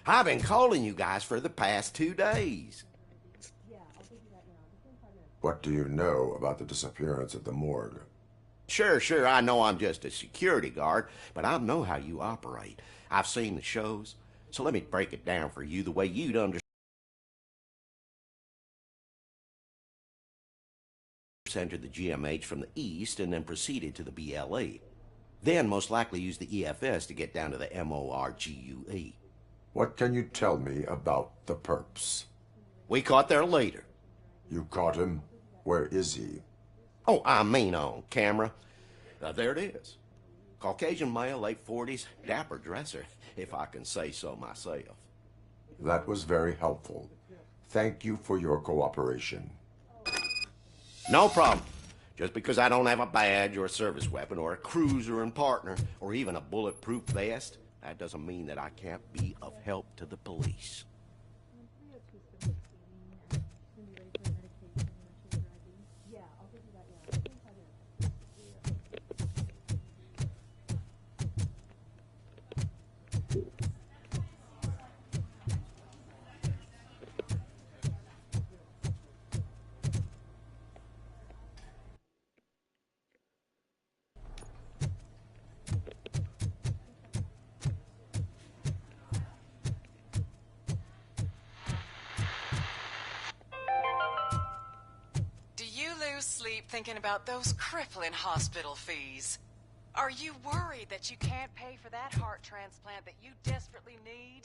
I've been calling you guys for the past 2 days. What do you know about the disappearance at the morgue? Sure, I know I'm just a security guard, but I know how you operate. I've seen the shows, so let me break it down for you the way you'd understand. Entered the GMH from the east and then proceeded to the BLE. Then most likely used the EFS to get down to the MORGUE. What can you tell me about the perps? We caught their leader. You caught him? Where is he? Oh, I mean on camera. There it is. Caucasian male, late 40s, dapper dresser, if I can say so myself. That was very helpful. Thank you for your cooperation. No problem. Just because I don't have a badge or a service weapon or a cruiser and partner or even a bulletproof vest, that doesn't mean that I can't be of help to the police. Sleep thinking about those crippling hospital fees? Are you worried that you can't pay for that heart transplant that you desperately need?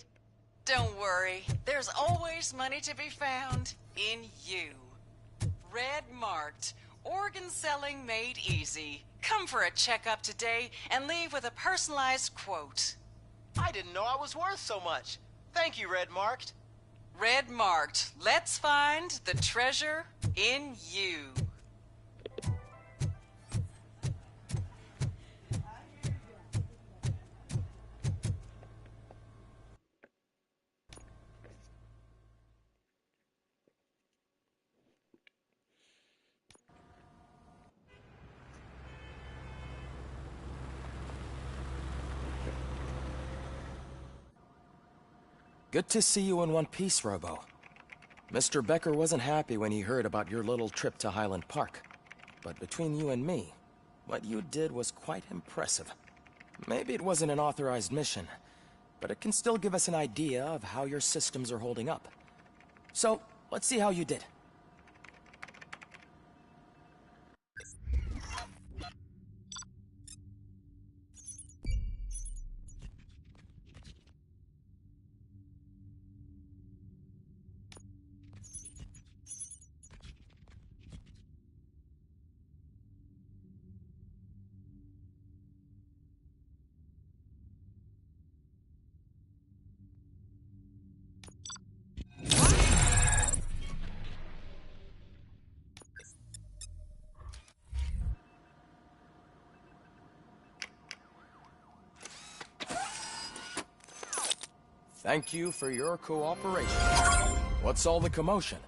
Don't worry, there's always money to be found in you. Red Marked, organ selling made easy. Come for a checkup today and leave with a personalized quote. I didn't know I was worth so much. Thank you, Red Marked. Red Marked, let's find the treasure in you. Good to see you in one piece, Robo. Mr. Becker wasn't happy when he heard about your little trip to Highland Park. But between you and me, what you did was quite impressive. Maybe it wasn't an authorized mission, but it can still give us an idea of how your systems are holding up. So, let's see how you did. Thank you for your cooperation. What's all the commotion?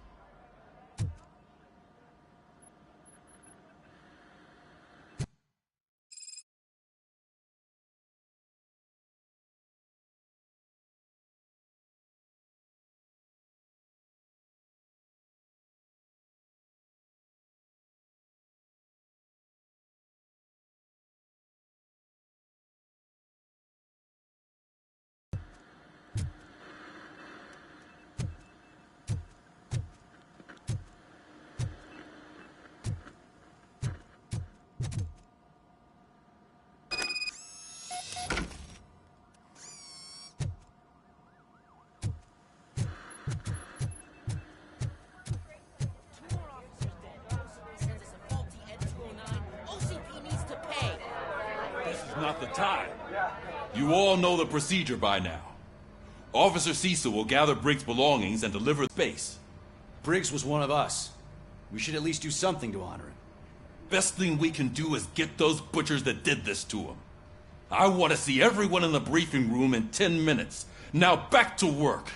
Not the time. You all know the procedure by now. Officer Cecil will gather Briggs' belongings and deliver space. Briggs was one of us. We should at least do something to honor him. Best thing we can do is get those butchers that did this to him. I want to see everyone in the briefing room in 10 minutes. Now back to work.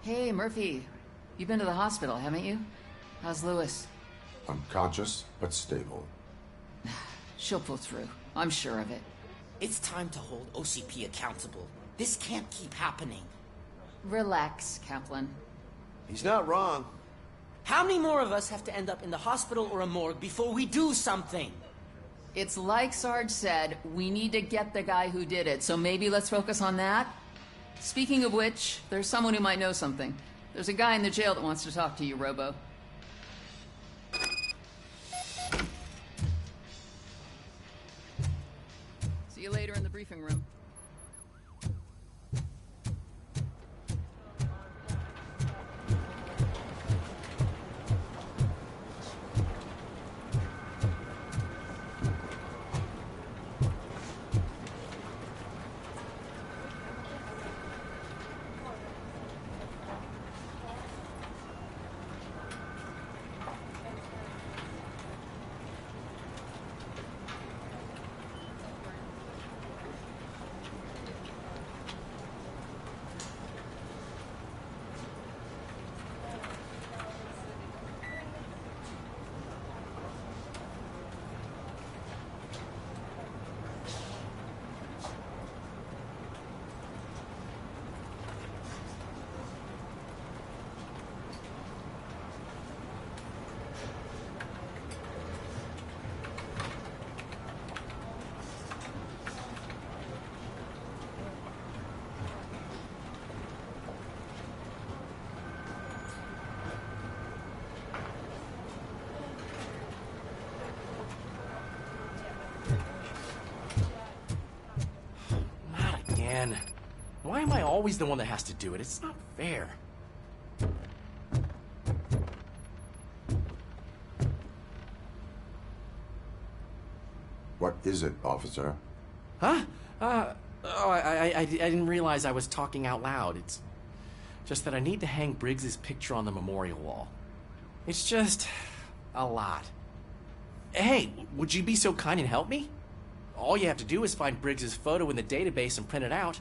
Hey, Murphy. You've been to the hospital, haven't you? How's Lewis? Unconscious, but stable. She'll pull through. I'm sure of it. It's time to hold OCP accountable. This can't keep happening. Relax, Kaplan. He's not wrong. How many more of us have to end up in the hospital or a morgue before we do something? It's like Sarge said, we need to get the guy who did it, so maybe let's focus on that? Speaking of which, there's someone who might know something. There's a guy in the jail that wants to talk to you, Robo. See you later in the briefing room. Man, why am I always the one that has to do it? It's not fair. What is it, officer? Huh? I didn't realize I was talking out loud. It's just that I need to hang Briggs's picture on the memorial wall. It's just a lot. Hey, would you be so kind and help me? All you have to do is find Briggs's photo in the database and print it out.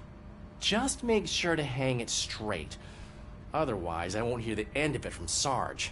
Just make sure to hang it straight. Otherwise, I won't hear the end of it from Sarge.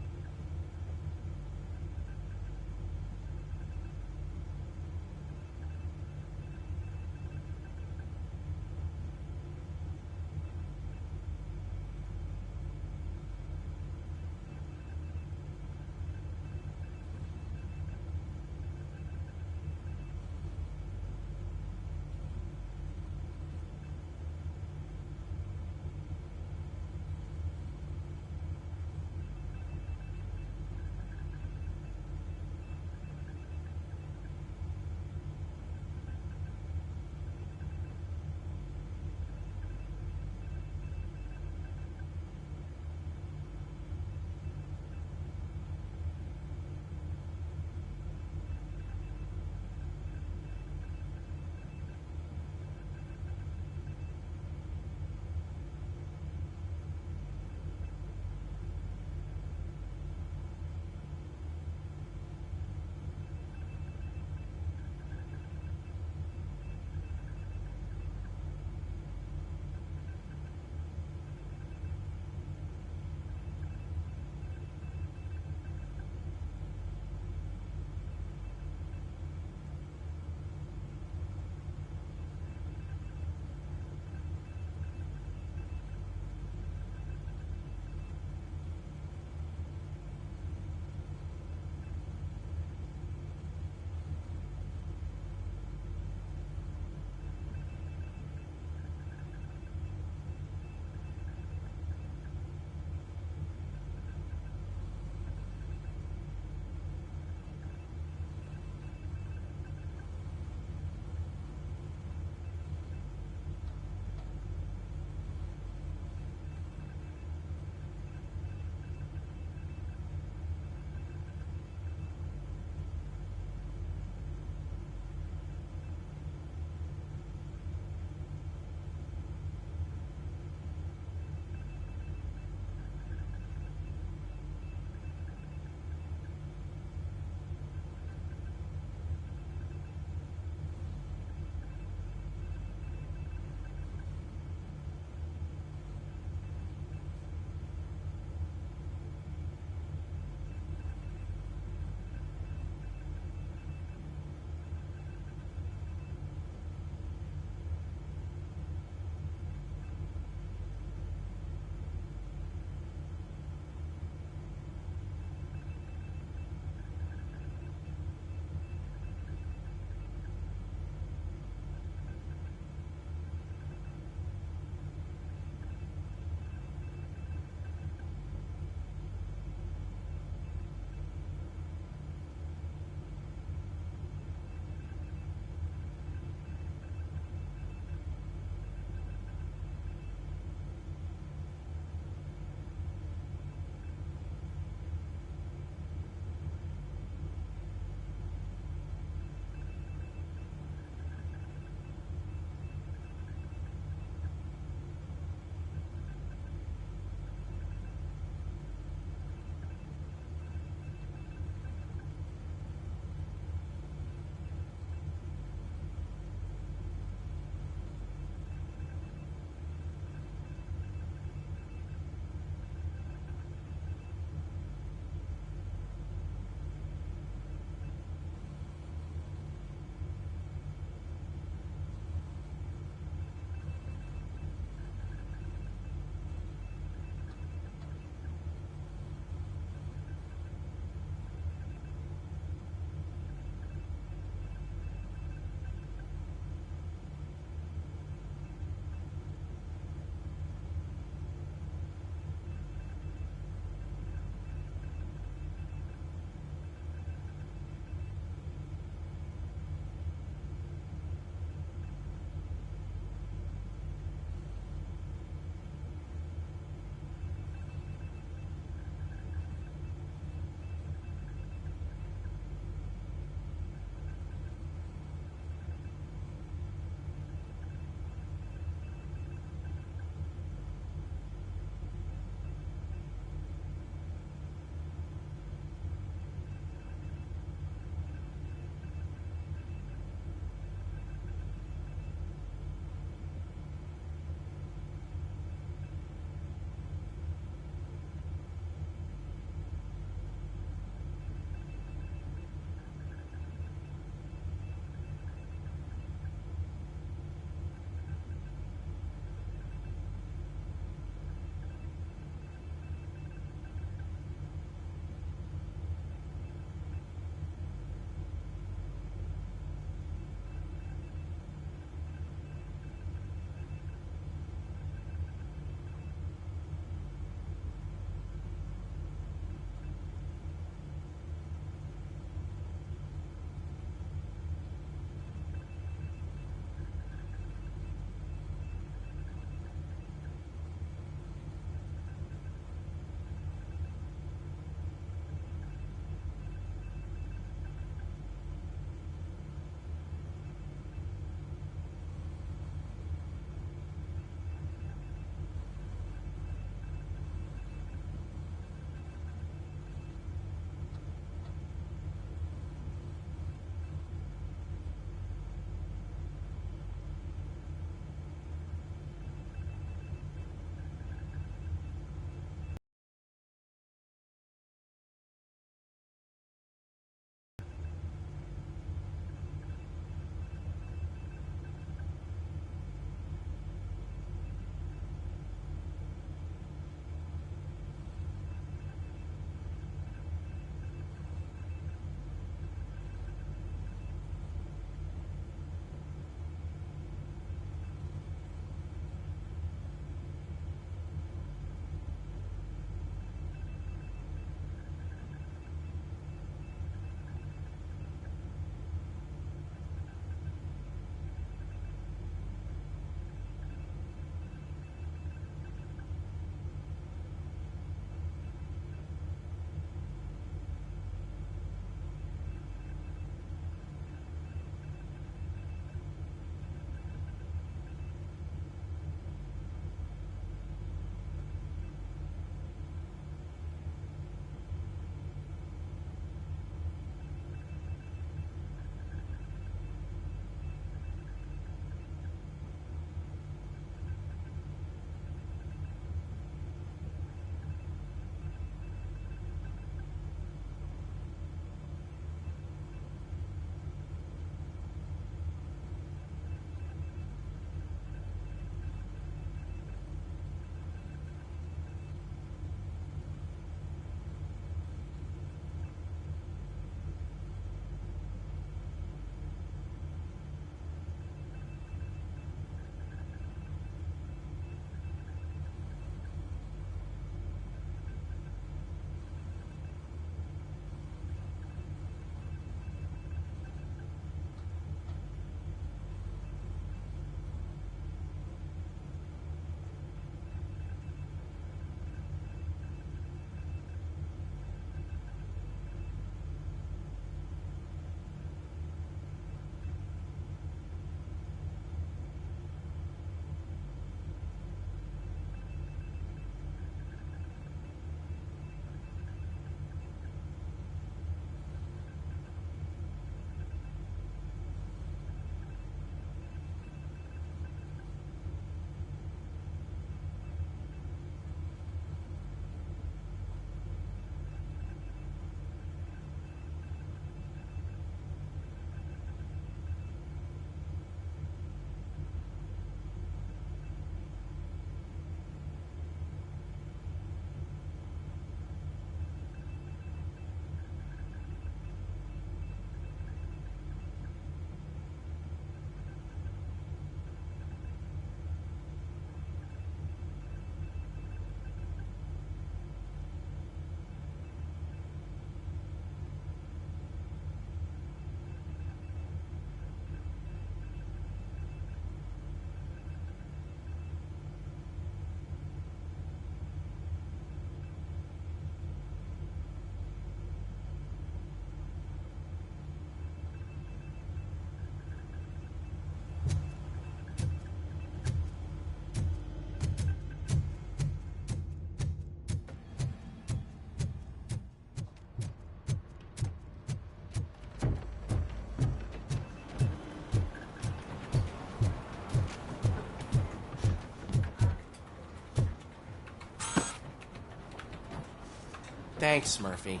Thanks, Murphy.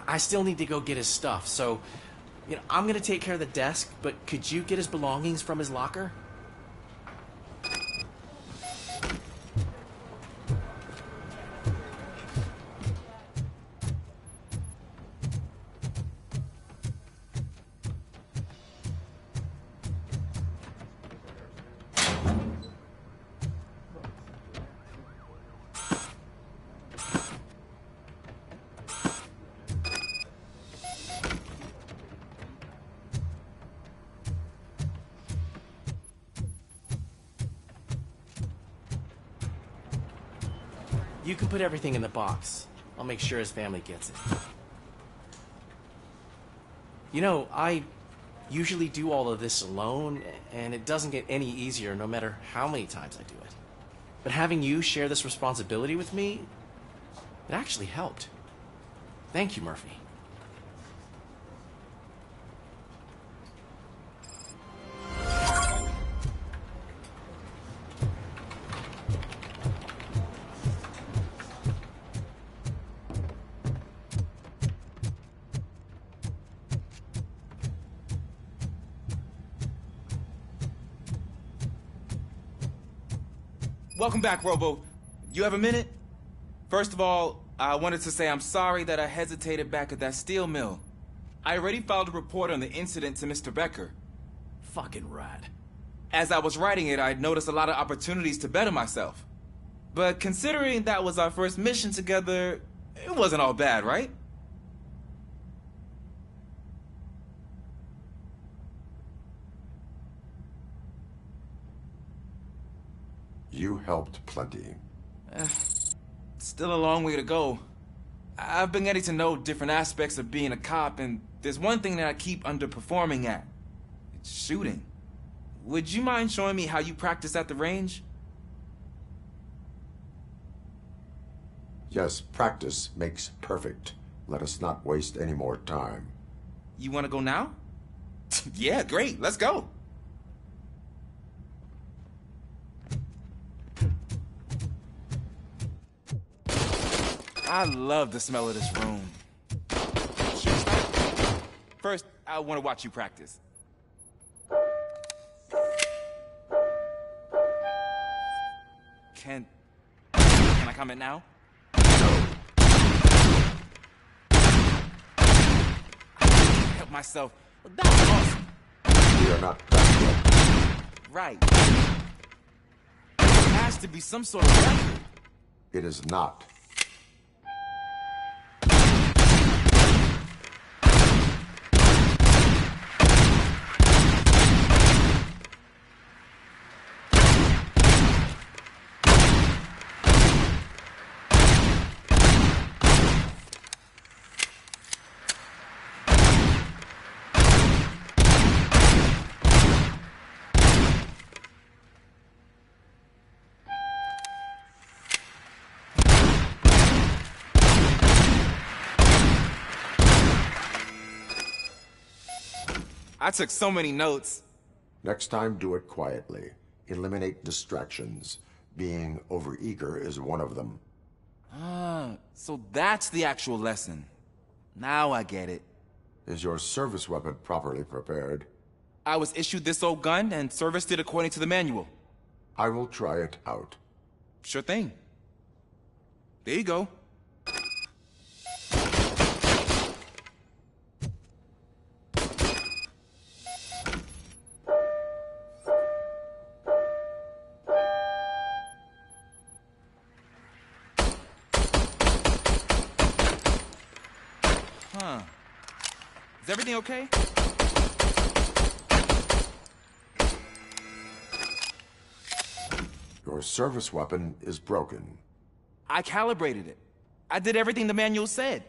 I still need to go get his stuff, so, I'm gonna take care of the desk, but could you get his belongings from his locker? You can put everything in the box. I'll make sure his family gets it. I usually do all of this alone, and it doesn't get any easier no matter how many times I do it. But having you share this responsibility with me, it actually helped. Thank you, Murphy. Welcome back, Robo. You have a minute? First of all, I wanted to say I'm sorry that I hesitated back at that steel mill. I already filed a report on the incident to Mr. Becker. Fucking rad. As I was writing it, I'd noticed a lot of opportunities to better myself. But considering that was our first mission together, it wasn't all bad, right? You helped plenty. Still a long way to go. I've been getting to know different aspects of being a cop, and there's one thing that I keep underperforming at. It's shooting. Would you mind showing me how you practice at the range? Yes, practice makes perfect. Let us not waste any more time. You want to go now? Yeah, great. Let's go. I love the smell of this room. First, I want to watch you practice. Can I comment now? I can't help myself. That was awesome. We are not done yet. Right. There has to be some sort of record. It is not. I took so many notes. Next time, do it quietly. Eliminate distractions. Being overeager is one of them. Ah, so that's the actual lesson. Now I get it. Is your service weapon properly prepared? I was issued this old gun and serviced it according to the manual. I will try it out. Sure thing. There you go. Huh. Is everything okay? Your service weapon is broken. I calibrated it. I did everything the manual said.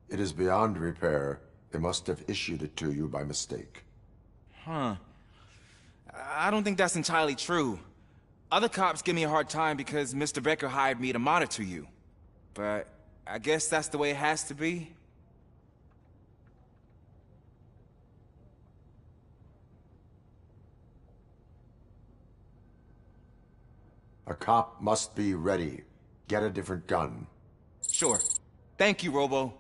It is beyond repair. They must have issued it to you by mistake. Huh. I don't think that's entirely true. Other cops give me a hard time because Mr. Becker hired me to monitor you. But I guess that's the way it has to be. A cop must be ready. Get a different gun. Sure. Thank you, Robo.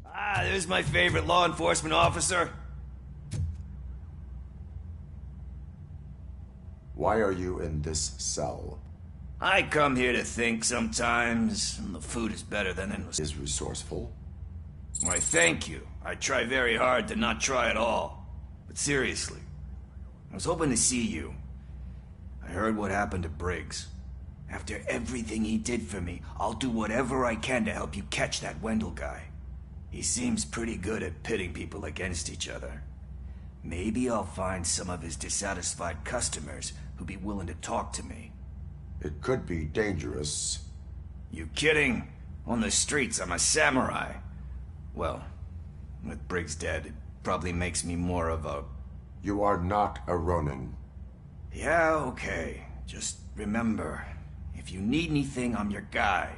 Ah, there's my favorite law enforcement officer. Why are you in this cell? I come here to think sometimes, and the food is better than in... Is resourceful. Why, thank you. I try very hard to not try at all. But seriously, I was hoping to see you. I heard what happened to Briggs. After everything he did for me, I'll do whatever I can to help you catch that Wendell guy. He seems pretty good at pitting people against each other. Maybe I'll find some of his dissatisfied customers who'd be willing to talk to me. It could be dangerous. You kidding? On the streets, I'm a samurai. Well, with Briggs dead, it probably makes me more of a... You are not a Ronin. Yeah, okay. Just remember, if you need anything, I'm your guy.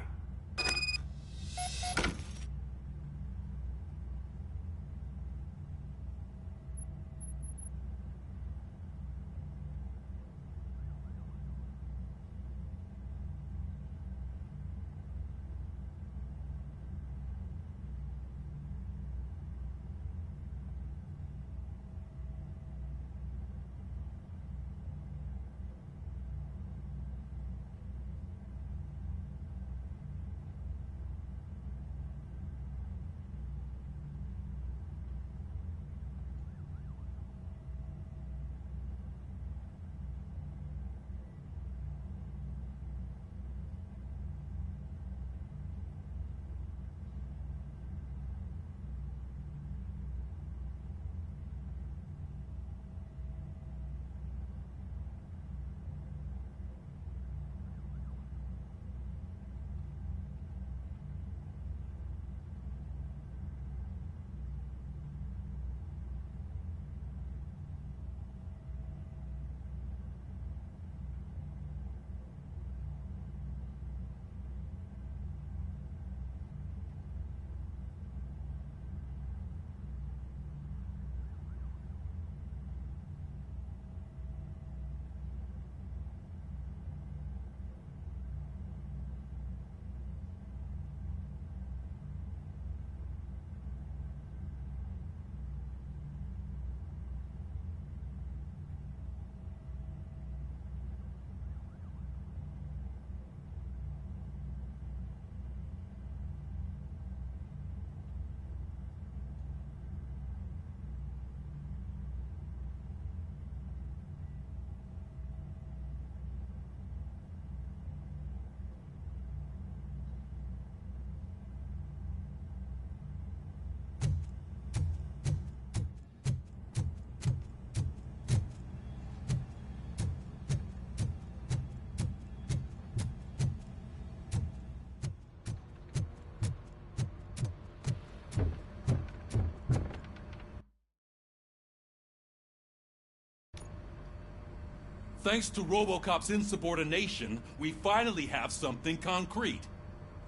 Thanks to Robocop's insubordination, we finally have something concrete.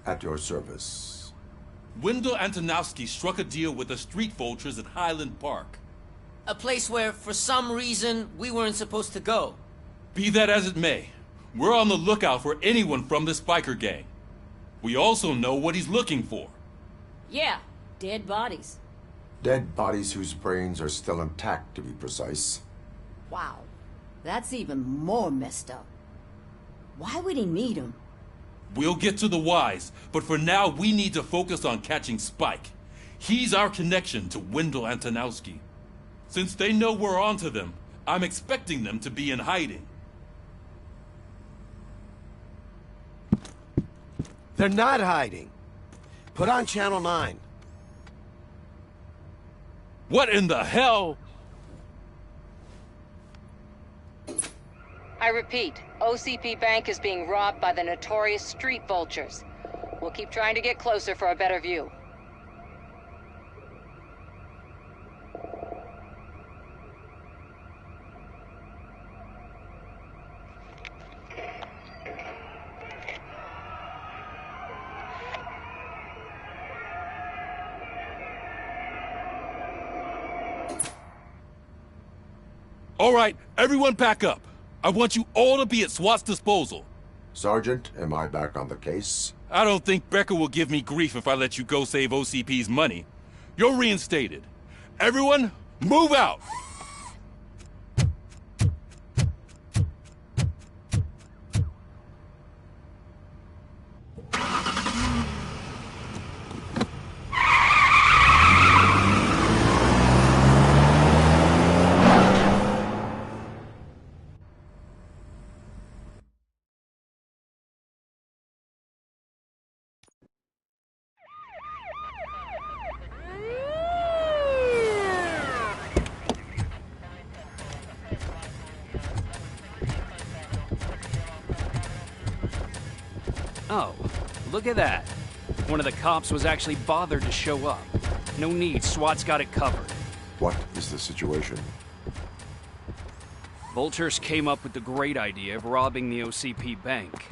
At your service. Wendell Antonowski struck a deal with the street vultures at Highland Park. A place where, for some reason, we weren't supposed to go. Be that as it may, we're on the lookout for anyone from this biker gang. We also know what he's looking for. Yeah, dead bodies. Dead bodies whose brains are still intact, to be precise. Wow, that's even more messed up. Why would he need them? We'll get to the whys, but for now we need to focus on catching Spike. He's our connection to Wendell Antonowski. Since they know we're onto them, I'm expecting them to be in hiding. They're not hiding. Put on Channel 9. What in the hell? I repeat, OCP Bank is being robbed by the notorious street vultures. We'll keep trying to get closer for a better view. All right, everyone back up. I want you all to be at SWAT's disposal. Sergeant, am I back on the case? I don't think Becker will give me grief if I let you go save OCP's money. You're reinstated. Everyone, move out! Oh, look at that. One of the cops was actually bothered to show up. No need, SWAT's got it covered. What is the situation? Vultures came up with the great idea of robbing the OCP bank.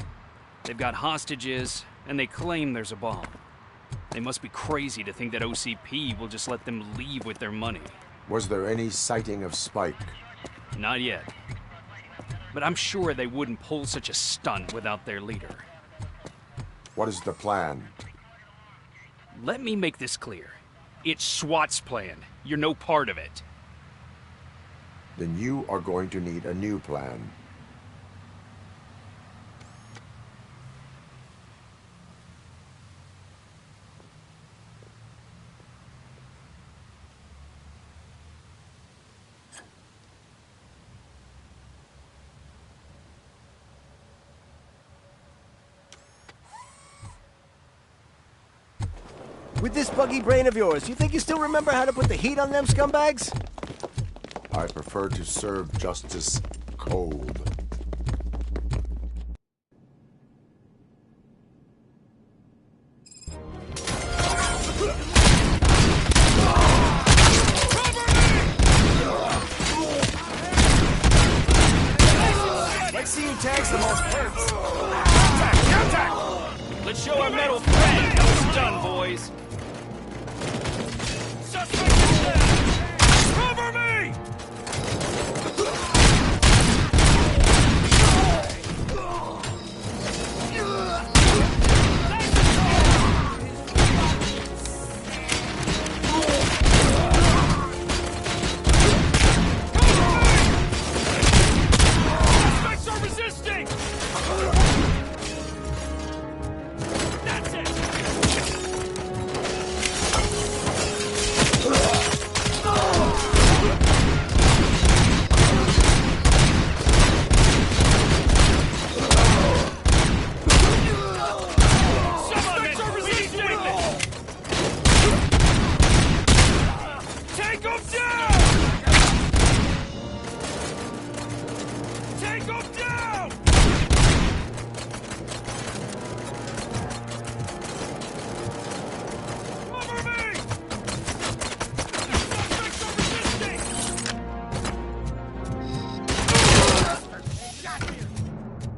They've got hostages, and they claim there's a bomb. They must be crazy to think that OCP will just let them leave with their money. Was there any sighting of Spike? Not yet. But I'm sure they wouldn't pull such a stunt without their leader. What is the plan? Let me make this clear. It's SWAT's plan. You're no part of it. Then you are going to need a new plan. With this buggy brain of yours, you think you still remember how to put the heat on them scumbags? I prefer to serve justice cold. Let's see who tags the most perps. Contact! Let's show our metal thread. It's done, boys. Cover me! Suspects are resisting! That's it!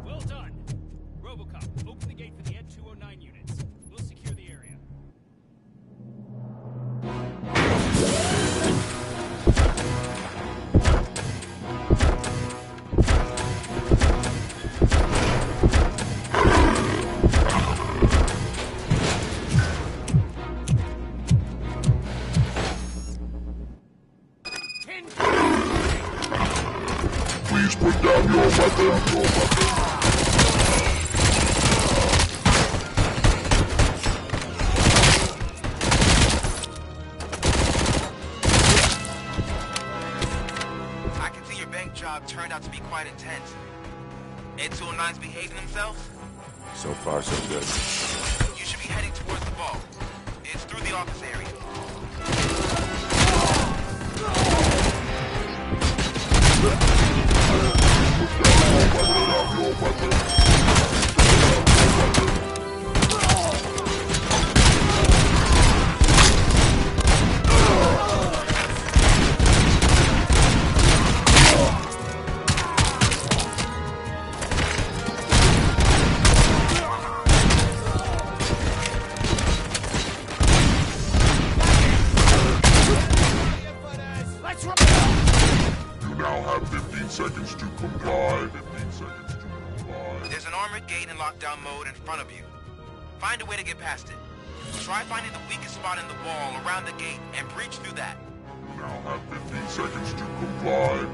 Well done. Robocop, open the gate for the Ed 209 units. We'll secure the area. Please put down your weapon. I can see your bank job turned out to be quite intense. Ed 209's behaving themselves? So far, so good. You should be heading towards the vault. It's through the office area. You now have 15 front of you. Find a way to get past it. Try finding the weakest spot in the wall around the gate and breach through that. Now have 15 seconds to comply.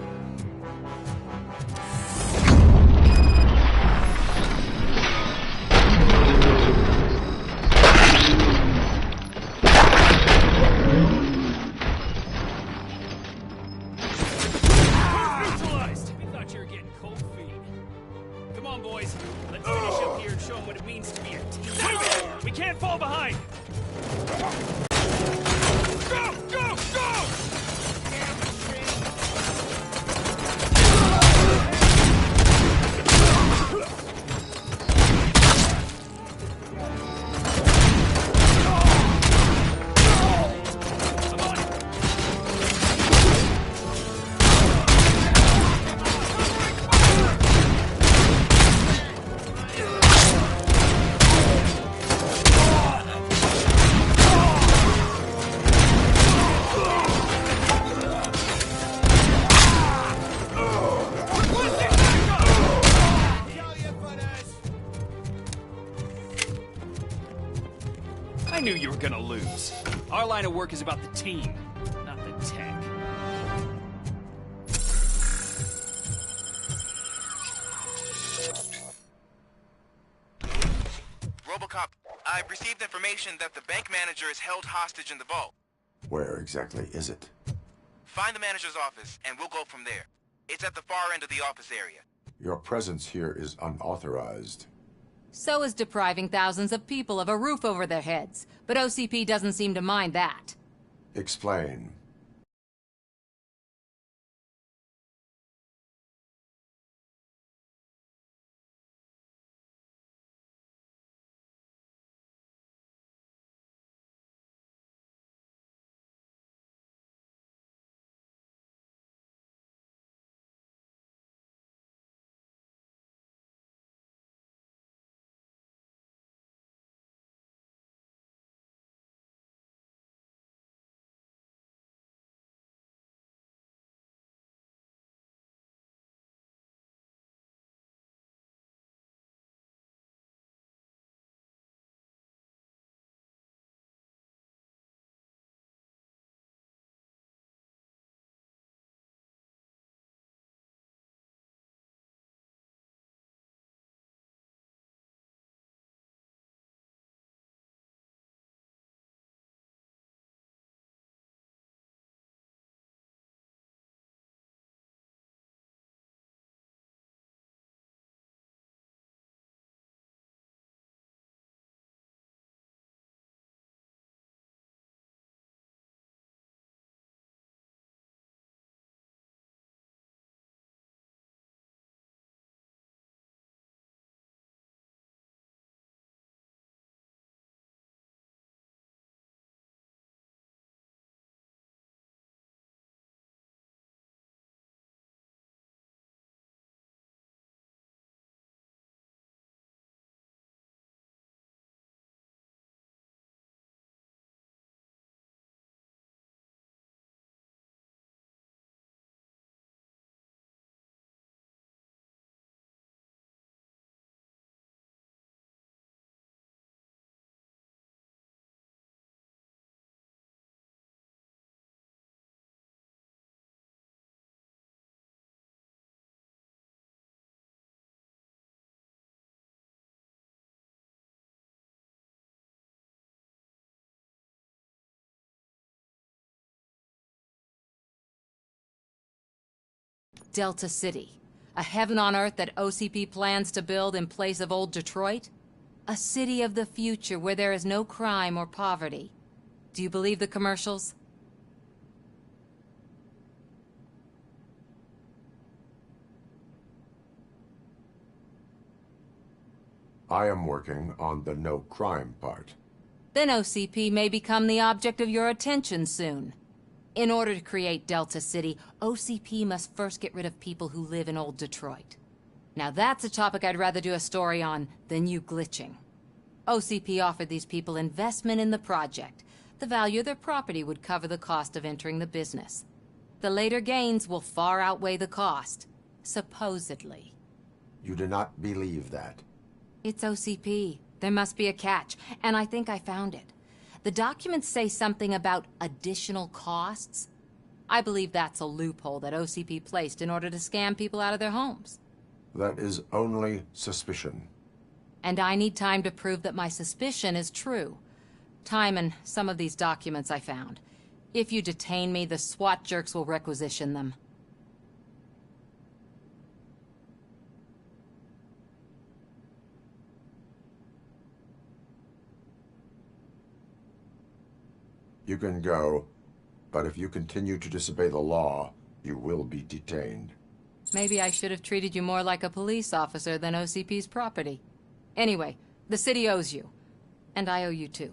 Neutralized! We thought you were getting cold feet. Come on, boys. Let's finish up here and show them what it means to be a team. We can't fall behind! Go! Go! Go! I knew you were gonna lose. Our line of work is about the team, not the tech. Robocop, I've received information that the bank manager is held hostage in the vault. Where exactly is it? Find the manager's office, and we'll go from there. It's at the far end of the office area. Your presence here is unauthorized. So is depriving thousands of people of a roof over their heads. But OCP doesn't seem to mind that. Explain. Delta City, a heaven on earth that OCP plans to build in place of old Detroit? A city of the future where there is no crime or poverty. Do you believe the commercials? I am working on the no crime part. Then OCP may become the object of your attention soon. In order to create Delta City, OCP must first get rid of people who live in old Detroit. Now that's a topic I'd rather do a story on than you glitching. OCP offered these people investment in the project. The value of their property would cover the cost of entering the business. The later gains will far outweigh the cost, supposedly. You do not believe that? It's OCP. There must be a catch, and I think I found it. The documents say something about additional costs. I believe that's a loophole that OCP placed in order to scam people out of their homes. That is only suspicion. And I need time to prove that my suspicion is true. Time and some of these documents I found. If you detain me, the SWAT jerks will requisition them. You can go, but if you continue to disobey the law, you will be detained. Maybe I should have treated you more like a police officer than OCP's property. Anyway, the city owes you. And I owe you too.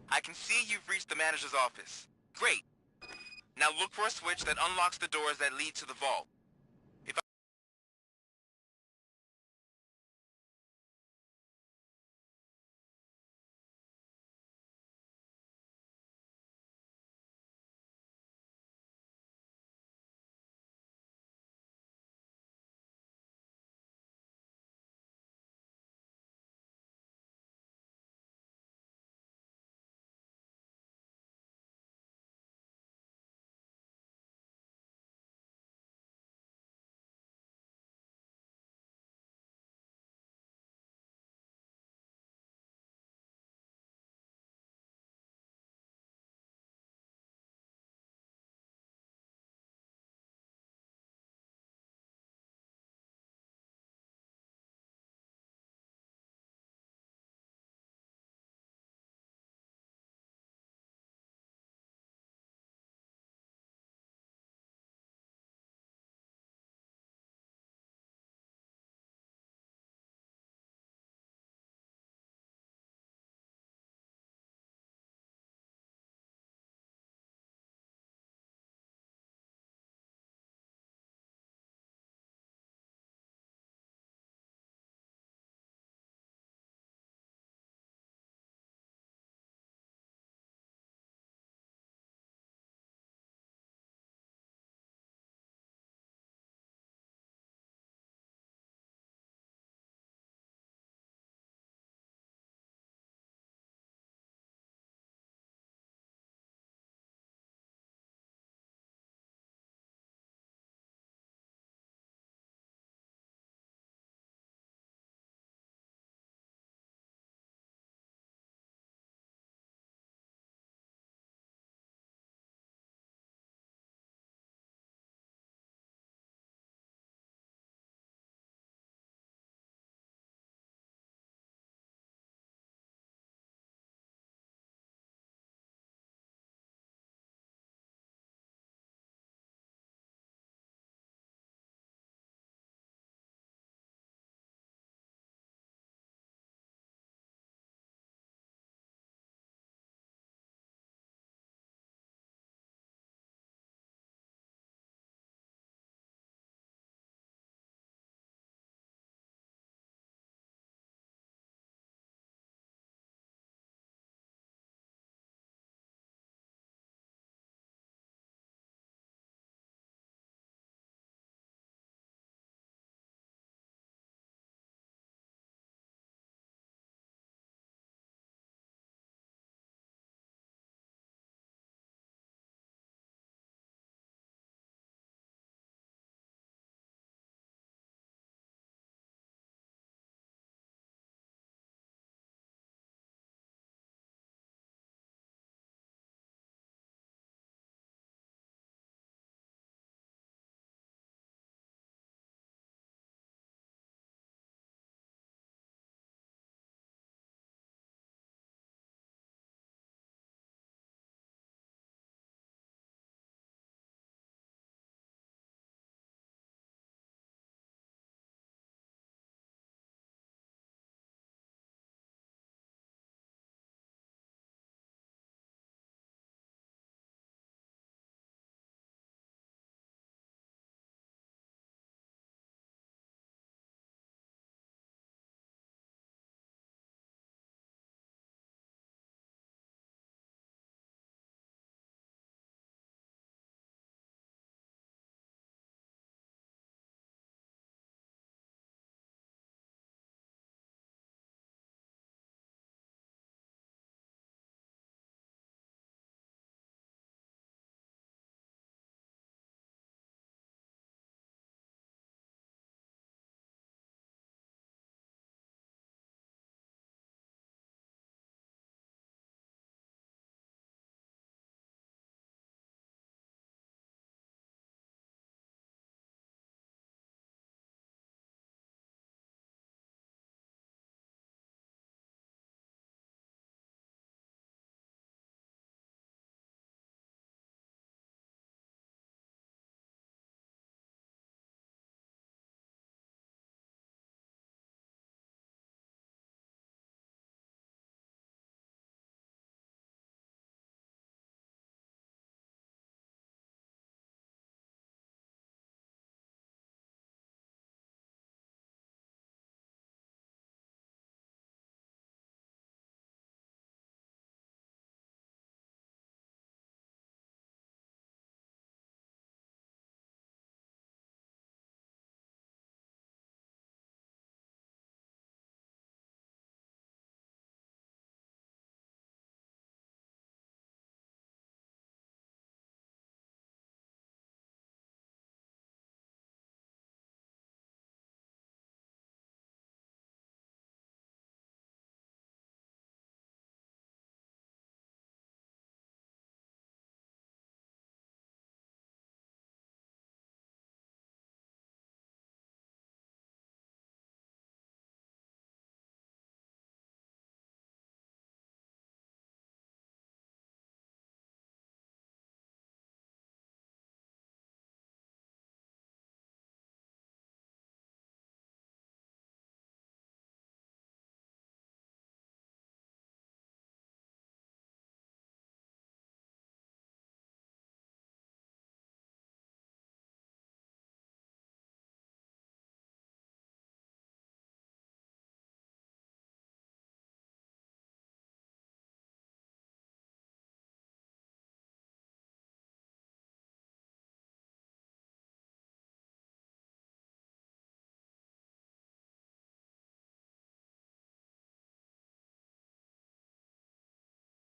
I can see you've reached the manager's office. Great. Now look for a switch that unlocks the doors that lead to the vault.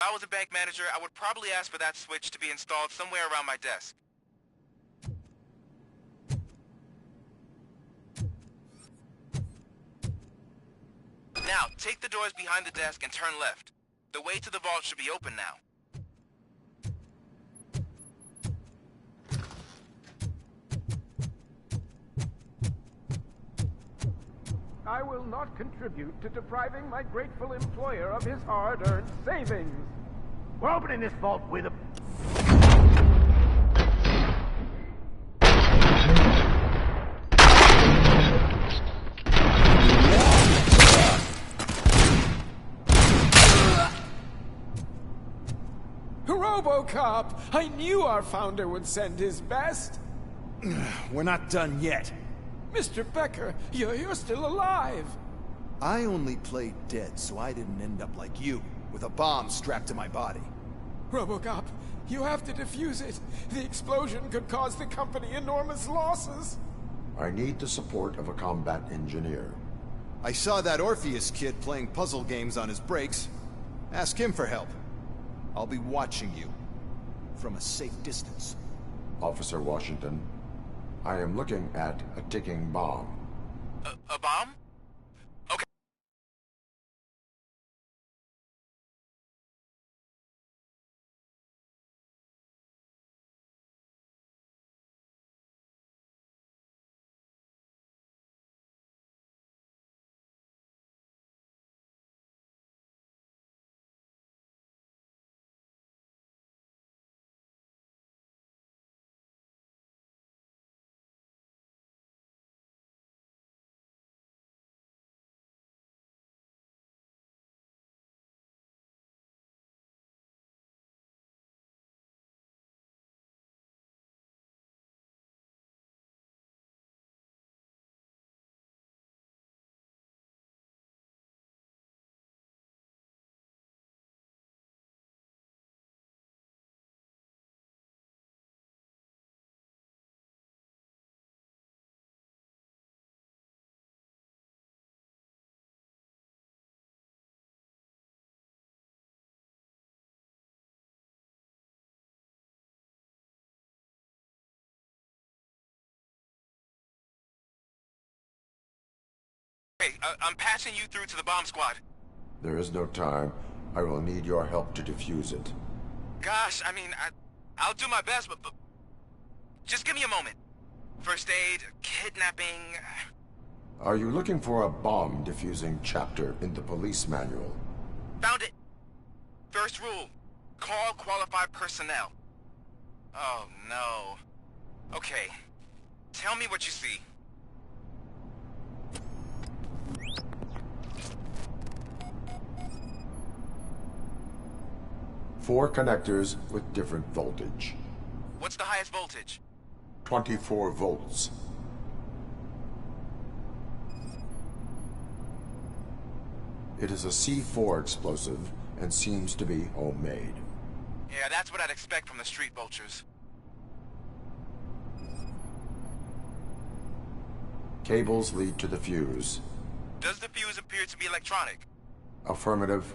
I was a bank manager, I would probably ask for that switch to be installed somewhere around my desk. Now, take the doors behind the desk and turn left. The way to the vault should be open now. I will not contribute to depriving my grateful employer of his hard-earned savings. We're opening this vault with a... Robocop! I knew our founder would send his best! We're not done yet. Mr. Becker, you're still alive! I only played dead so I didn't end up like you, with a bomb strapped to my body. Robocop, you have to defuse it. The explosion could cause the company enormous losses. I need the support of a combat engineer. I saw that Orpheus kid playing puzzle games on his breaks. Ask him for help. I'll be watching you. From a safe distance. Officer Washington, I am looking at a ticking bomb. A bomb? Okay. I'm passing you through to the bomb squad. There is no time. I will need your help to defuse it. Gosh, I mean, I'll do my best, but just give me a moment. First aid, kidnapping... Are you looking for a bomb defusing chapter in the police manual? Found it. First rule, call qualified personnel. Oh, no. Okay, tell me what you see. Four connectors with different voltage. What's the highest voltage? 24 volts. It is a C4 explosive and seems to be homemade. Yeah, that's what I'd expect from the street vultures. Cables lead to the fuse. Does the fuse appear to be electronic? Affirmative.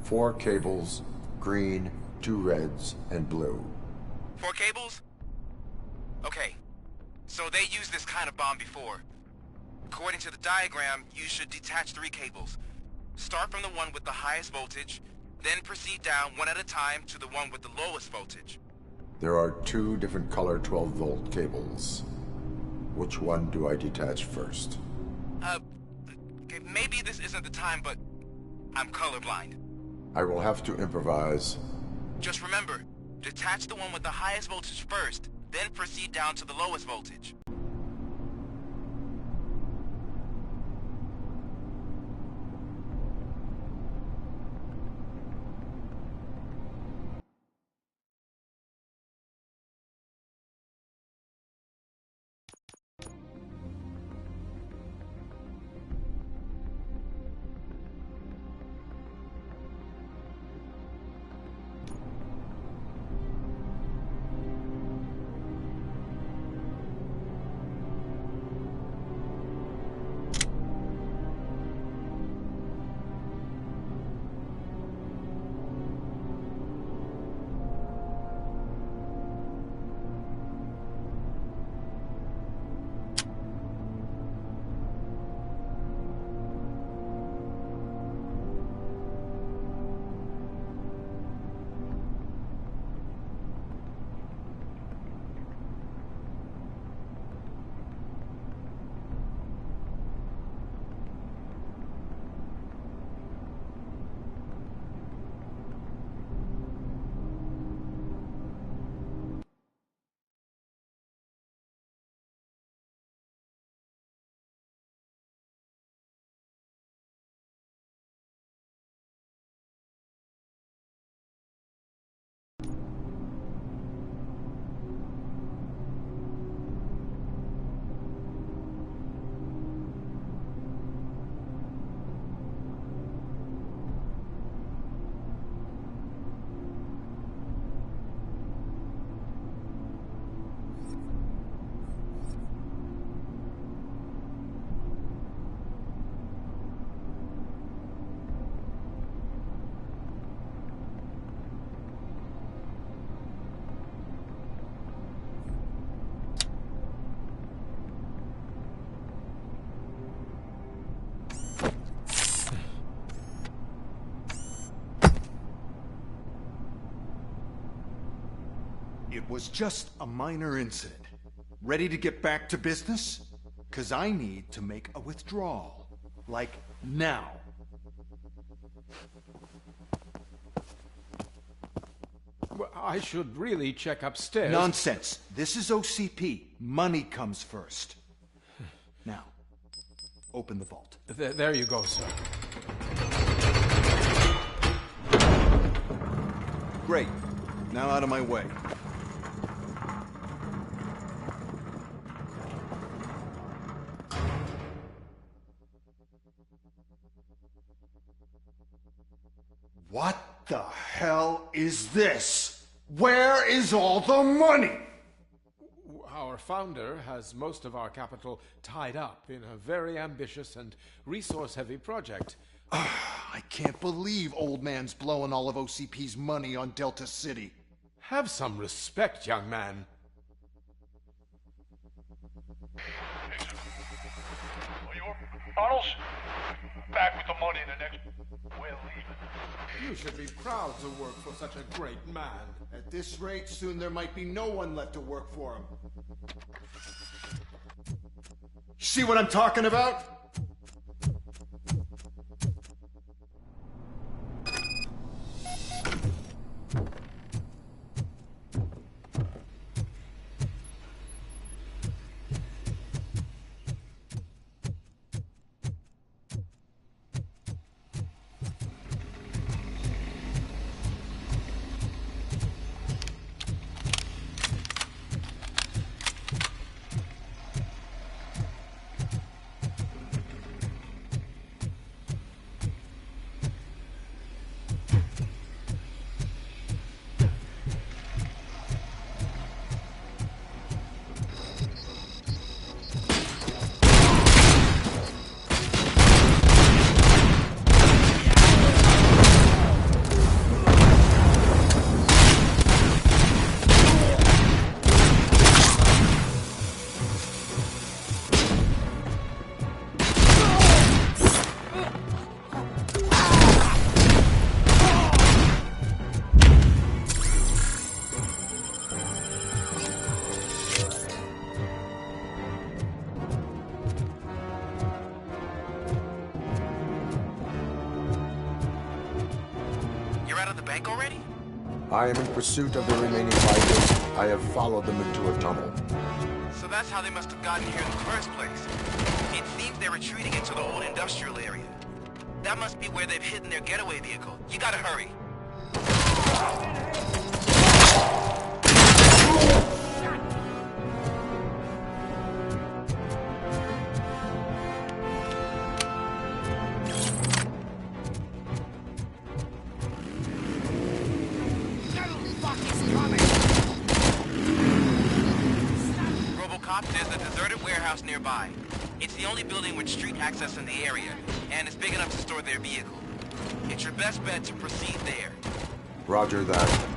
Four cables, green, 2 reds, and blue. 4 cables? Okay, so they used this kind of bomb before. According to the diagram, you should detach 3 cables. Start from the one with the highest voltage, then proceed down one at a time to the one with the lowest voltage. There are 2 different color 12-volt cables. Which one do I detach first? Okay, maybe this isn't the time, but I'm colorblind. I will have to improvise. Just remember, detach the one with the highest voltage first, then proceed down to the lowest voltage. It was just a minor incident. Ready to get back to business? 'Cause I need to make a withdrawal. Like, now. Well, I should really check upstairs. Nonsense. This is OCP. Money comes first. Now, open the vault. There you go, sir. Great. Now out of my way. What the hell is this? Where is all the money? Our founder has most of our capital tied up in a very ambitious and resource-heavy project. I can't believe old man's blowing all of OCP's money on Delta City. Have some respect, young man. Arnold, back with the money in the next... We're leaving. You should be proud to work for such a great man. At this rate, soon there might be no one left to work for him. See what I'm talking about? I am in pursuit of the remaining fighters. I have followed them into a tunnel. So that's how they must have gotten here in the first place. It seems they're retreating into the old industrial area. That must be where they've hidden their getaway vehicle. You gotta hurry. Robocop, there's a deserted warehouse nearby. It's the only building with street access in the area, and it's big enough to store their vehicle. It's your best bet to proceed there. Roger that.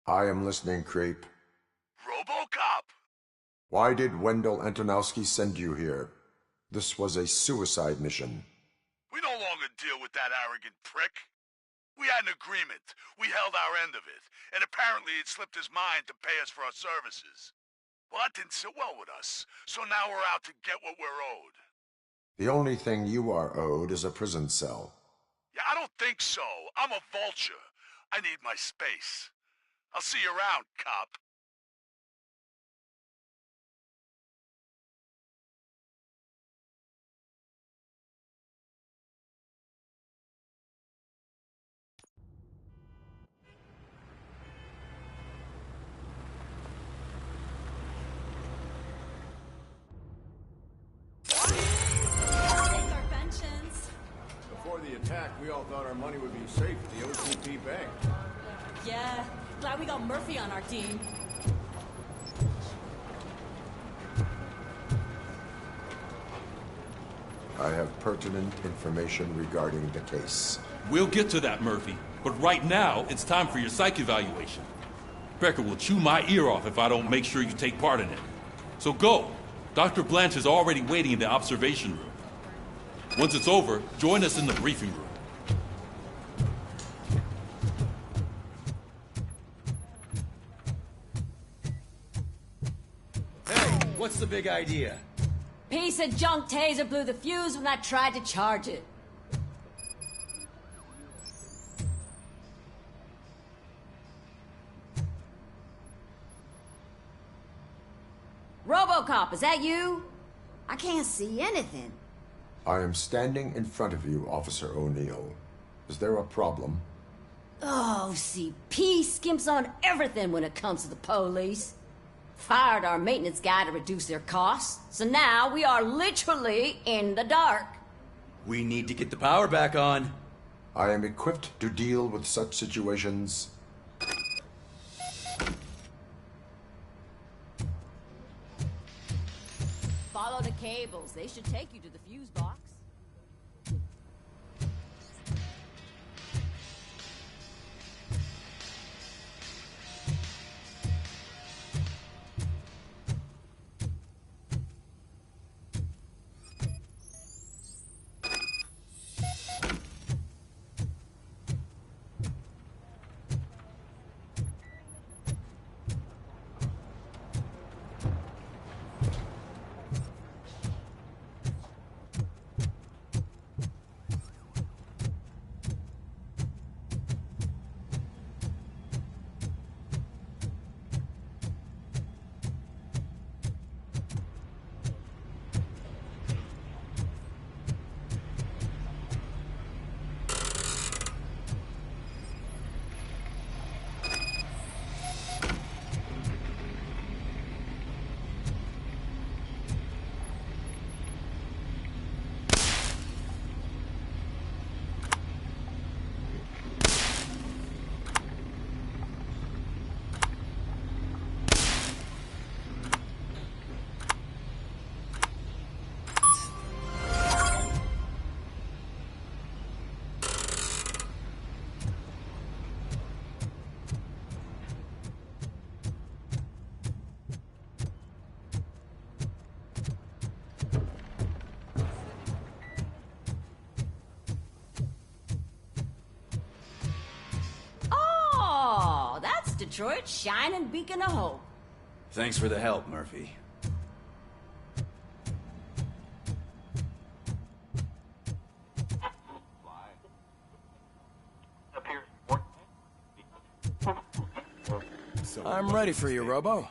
I am listening, creep. Robocop! Why did Wendell Antonowski send you here? This was a suicide mission. We no longer deal with that arrogant prick. We had an agreement. We held our end of it. And apparently it slipped his mind to pay us for our services. Well, that didn't sit well with us. So now we're out to get what we're owed. The only thing you are owed is a prison cell. Yeah, I don't think so. I'm a vulture. I need my space. I'll see you around, cop. Before the attack, we all thought our money would be safe at the OCP bank. Yeah, glad we got Murphy on our team. I have pertinent information regarding the case. We'll get to that, Murphy. But right now, it's time for your psych evaluation. Becker will chew my ear off if I don't make sure you take part in it. So go. Dr. Blanche is already waiting in the observation room. Once it's over, join us in the briefing room. Hey, what's the big idea? Piece of junk taser blew the fuse when I tried to charge it. Robocop, is that you? I can't see anything. I am standing in front of you, Officer O'Neill. Is there a problem? Oh, CP skimps on everything when it comes to the police. Fired our maintenance guy to reduce their costs, so now we are literally in the dark. We need to get the power back on. I am equipped to deal with such situations. Follow the cables. They should take you to the fuse box. Detroit's shining beacon of hope. Thanks for the help, Murphy. I'm ready for you, Robo.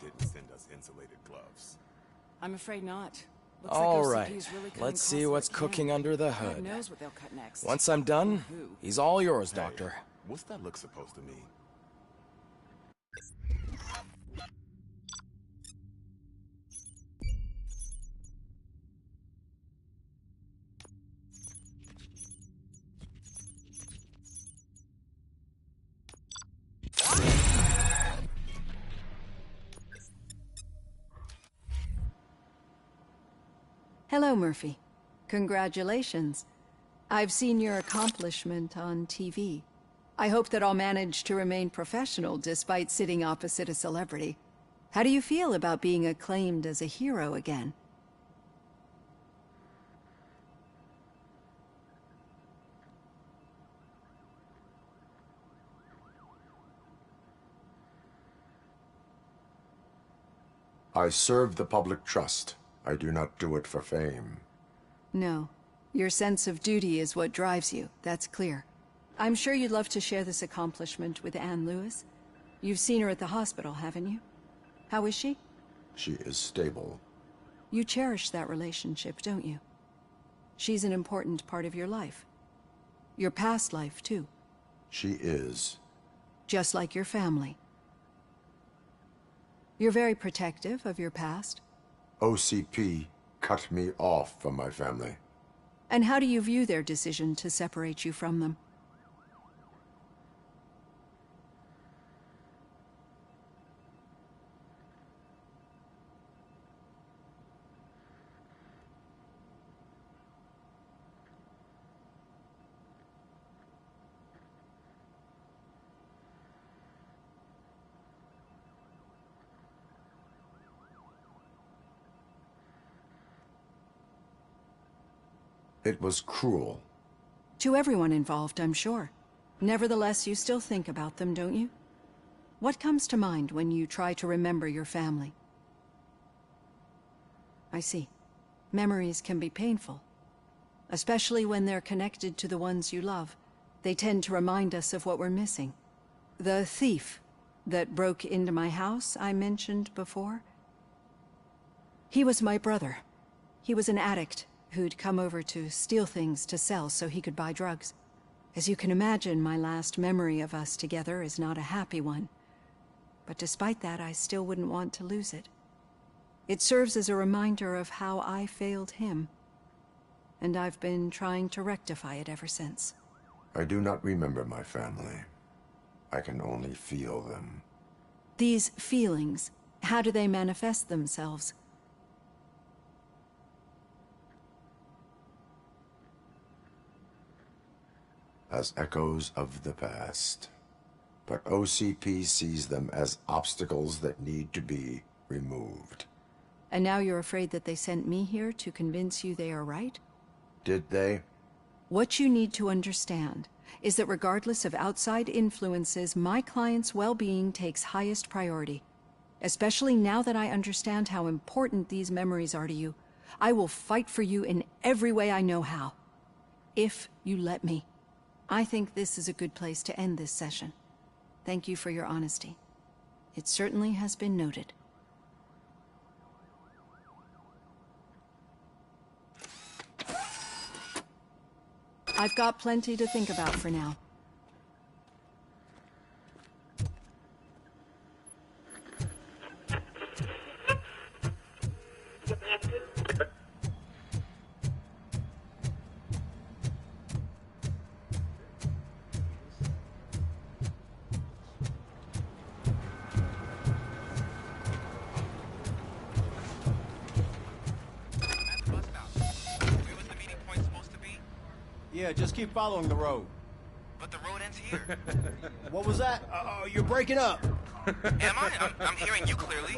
I'm afraid not. Looks All like right, OCP's really cutting let's see costs what's like they cooking can. under the God hood. knows what they'll cut next. Once I'm done, he's all yours, Doctor. What's that look supposed to mean? Hello, Murphy. Congratulations. I've seen your accomplishment on TV. I hope that I'll manage to remain professional despite sitting opposite a celebrity. How do you feel about being acclaimed as a hero again? I serve the public trust. I do not do it for fame. No. Your sense of duty is what drives you, that's clear. I'm sure you'd love to share this accomplishment with Anne Lewis. You've seen her at the hospital, haven't you? How is she? She is stable. You cherish that relationship, don't you? She's an important part of your life. Your past life, too. She is. Just like your family. You're very protective of your past. OCP cut me off from my family. And how do you view their decision to separate you from them? It was cruel. To everyone involved, I'm sure. Nevertheless, you still think about them, don't you? What comes to mind when you try to remember your family? I see. Memories can be painful. Especially when they're connected to the ones you love. They tend to remind us of what we're missing. The thief that broke into my house I mentioned before? He was my brother. He was an addict who'd come over to steal things to sell so he could buy drugs. As you can imagine, my last memory of us together is not a happy one. But despite that, I still wouldn't want to lose it. It serves as a reminder of how I failed him. And I've been trying to rectify it ever since. I do not remember my family. I can only feel them. These feelings, how do they manifest themselves? As echoes of the past. But OCP sees them as obstacles that need to be removed. And now you're afraid that they sent me here to convince you they are right? Did they? What you need to understand is that regardless of outside influences, my client's well-being takes highest priority. Especially now that I understand how important these memories are to you, I will fight for you in every way I know how. If you let me. I think this is a good place to end this session. Thank you for your honesty. It certainly has been noted. I've got plenty to think about for now. Yeah, just keep following the road. But the road ends here. What was that? You're breaking up. Am I? I'm hearing you clearly.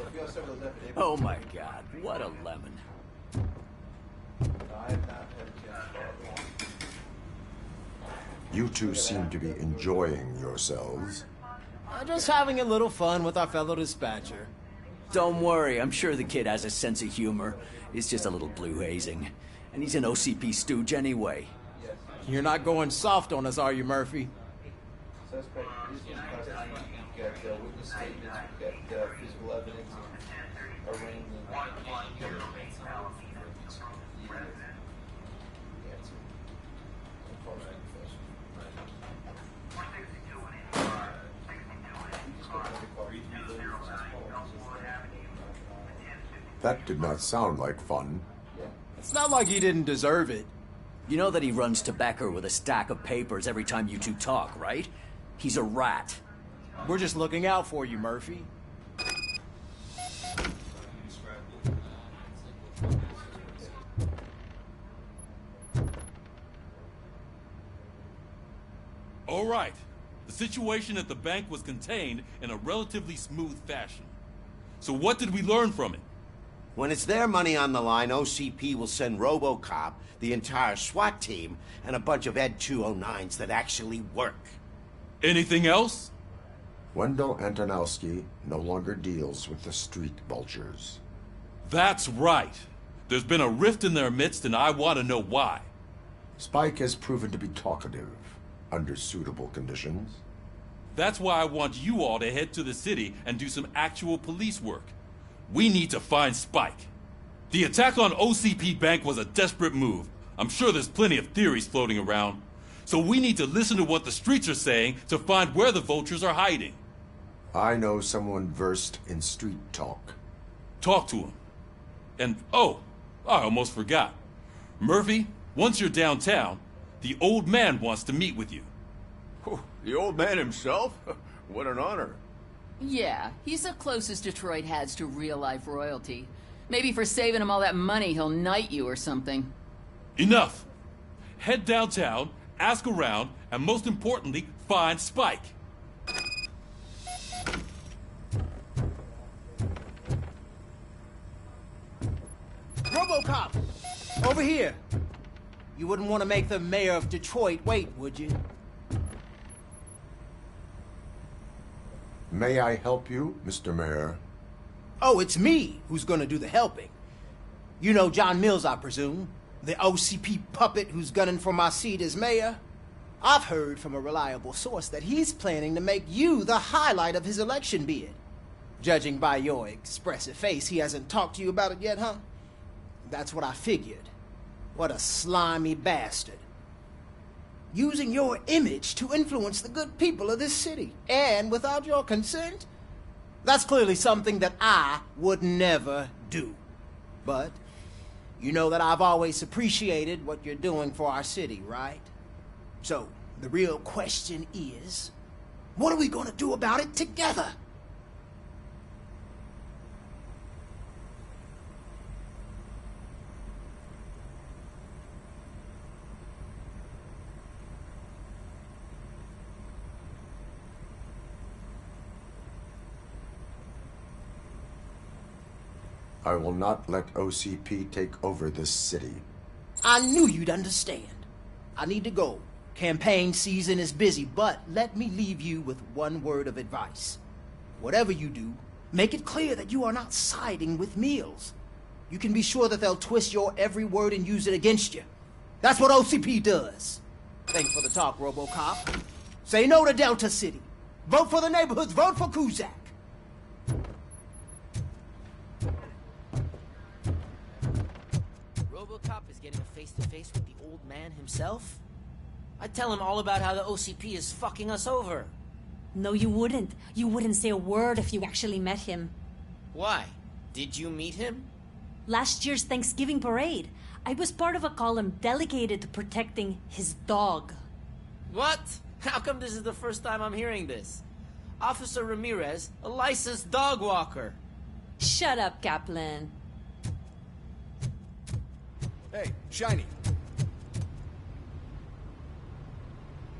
Oh my god, what a lemon. You two seem to be enjoying yourselves. Just having a little fun with our fellow dispatcher. Don't worry, I'm sure the kid has a sense of humor. It's just a little blue hazing. And he's an OCP stooge anyway. You're not going soft on us, are you, Murphy? That did not sound like fun. It's not like he didn't deserve it. You know that he runs to Becker with a stack of papers every time you two talk, right? He's a rat. We're just looking out for you, Murphy. All right. The situation at the bank was contained in a relatively smooth fashion. So what did we learn from it? When it's their money on the line, OCP will send Robocop, the entire SWAT team, and a bunch of Ed 209s that actually work. Anything else? Wendell Antonowski no longer deals with the street vultures. That's right. There's been a rift in their midst, and I want to know why. Spike has proven to be talkative, under suitable conditions. That's why I want you all to head to the city and do some actual police work. We need to find Spike. The attack on OCP Bank was a desperate move. I'm sure there's plenty of theories floating around. So we need to listen to what the streets are saying to find where the vultures are hiding. I know someone versed in street talk. Talk to him. And, oh, I almost forgot. Murphy, once you're downtown, the old man wants to meet with you. The old man himself? What an honor. Yeah, he's the closest Detroit has to real-life royalty. Maybe for saving him all that money, he'll knight you or something. Enough! Head downtown, ask around, and most importantly, find Spike. Robocop! Over here! You wouldn't want to make the mayor of Detroit wait, would you? May I help you, Mr. Mayor? Oh, it's me who's gonna do the helping. You know John Mills, I presume? The OCP puppet who's gunning for my seat as mayor? I've heard from a reliable source that he's planning to make you the highlight of his election bid. Judging by your expressive face, he hasn't talked to you about it yet, huh? That's what I figured. What a slimy bastard. Using your image to influence the good people of this city, and without your consent? That's clearly something that I would never do. But you know that I've always appreciated what you're doing for our city, right? So, the real question is, what are we gonna do about it together? I will not let OCP take over this city. I knew you'd understand. I need to go. Campaign season is busy, but let me leave you with one word of advice. Whatever you do, make it clear that you are not siding with Mills. You can be sure that they'll twist your every word and use it against you. That's what OCP does. Thanks for the talk, Robocop. Say no to Delta City. Vote for the neighborhoods. Vote for Kuzak. Robocop is getting a face-to-face with the old man himself? I'd tell him all about how the OCP is fucking us over. No, you wouldn't. You wouldn't say a word if you actually met him. Why? Did you meet him? Last year's Thanksgiving parade, I was part of a column delegated to protecting his dog. What? How come this is the first time I'm hearing this? Officer Ramirez, a licensed dog walker. Shut up, Kaplan. Hey, Shiny.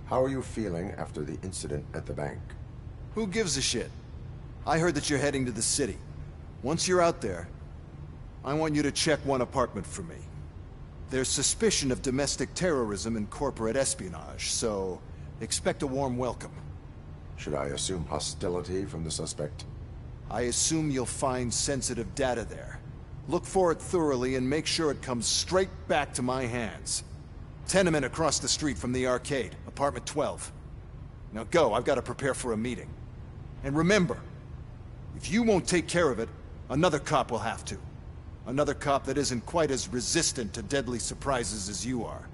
How are you feeling after the incident at the bank? Who gives a shit? I heard that you're heading to the city. Once you're out there, I want you to check one apartment for me. There's suspicion of domestic terrorism and corporate espionage, so expect a warm welcome. Should I assume hostility from the suspect? I assume you'll find sensitive data there. Look for it thoroughly and make sure it comes straight back to my hands. Tenement across the street from the arcade, apartment 12. Now go, I've got to prepare for a meeting. And remember, if you won't take care of it, another cop will have to. Another cop that isn't quite as resistant to deadly surprises as you are.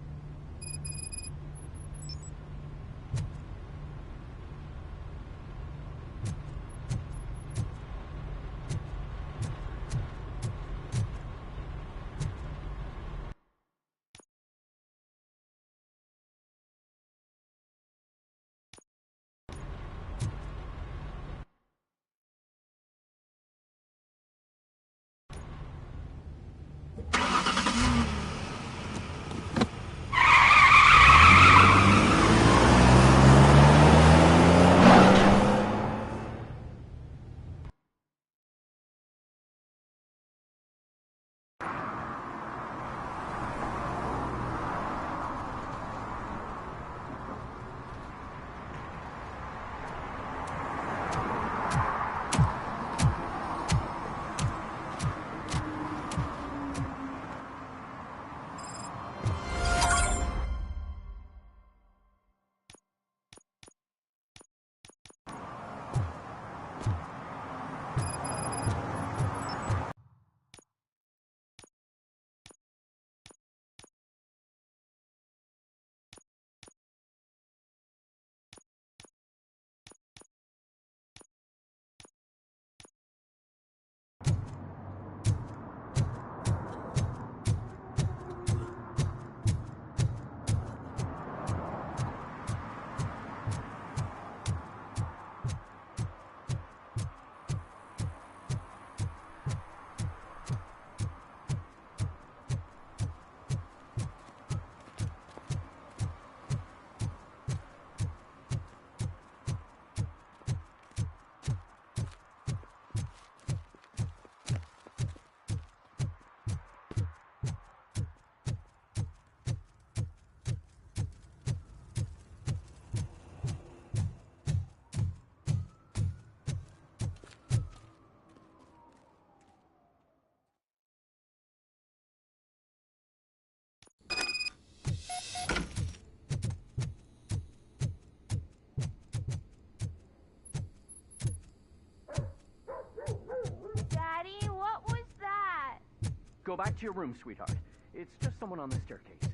Go back to your room, sweetheart. It's just someone on the staircase.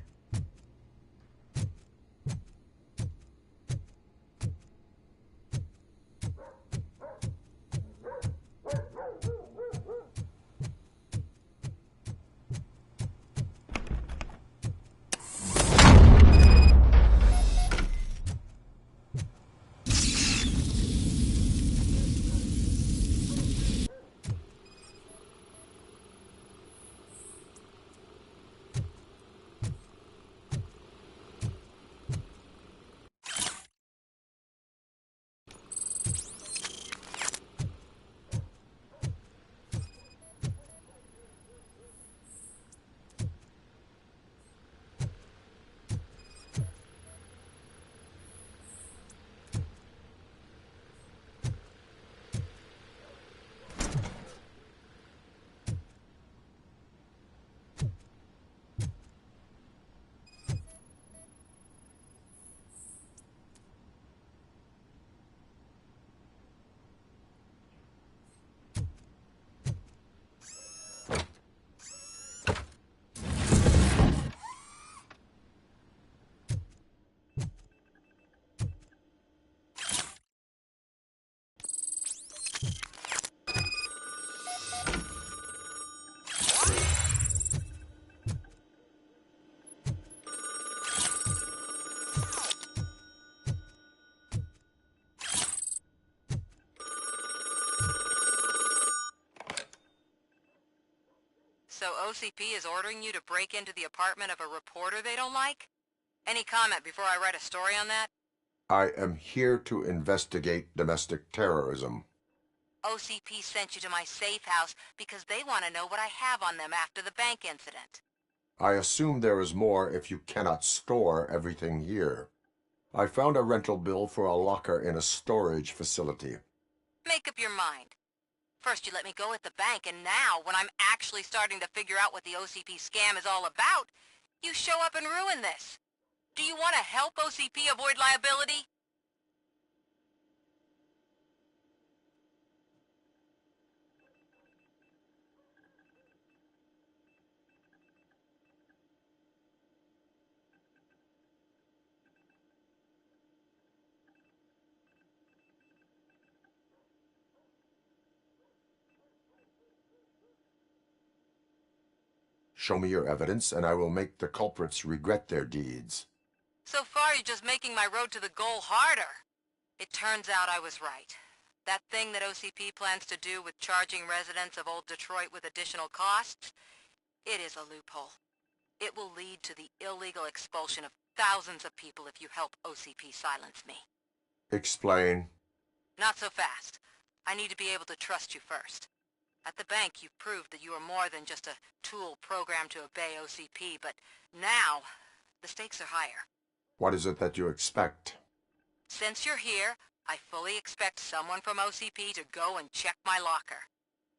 So OCP is ordering you to break into the apartment of a reporter they don't like? Any comment before I write a story on that? I am here to investigate domestic terrorism. OCP sent you to my safe house because they want to know what I have on them after the bank incident. I assume there is more if you cannot store everything here. I found a rental bill for a locker in a storage facility. Make up your mind. First you let me go at the bank, and now, when I'm actually starting to figure out what the OCP scam is all about, you show up and ruin this. Do you want to help OCP avoid liability? Show me your evidence, and I will make the culprits regret their deeds. So far, you're just making my road to the goal harder. It turns out I was right. That thing that OCP plans to do with charging residents of Old Detroit with additional costs, it is a loophole. It will lead to the illegal expulsion of thousands of people if you help OCP silence me. Explain. Not so fast. I need to be able to trust you first. At the bank, you proved that you are more than just a tool programmed to obey OCP, but now, the stakes are higher. What is it that you expect? Since you're here, I fully expect someone from OCP to go and check my locker.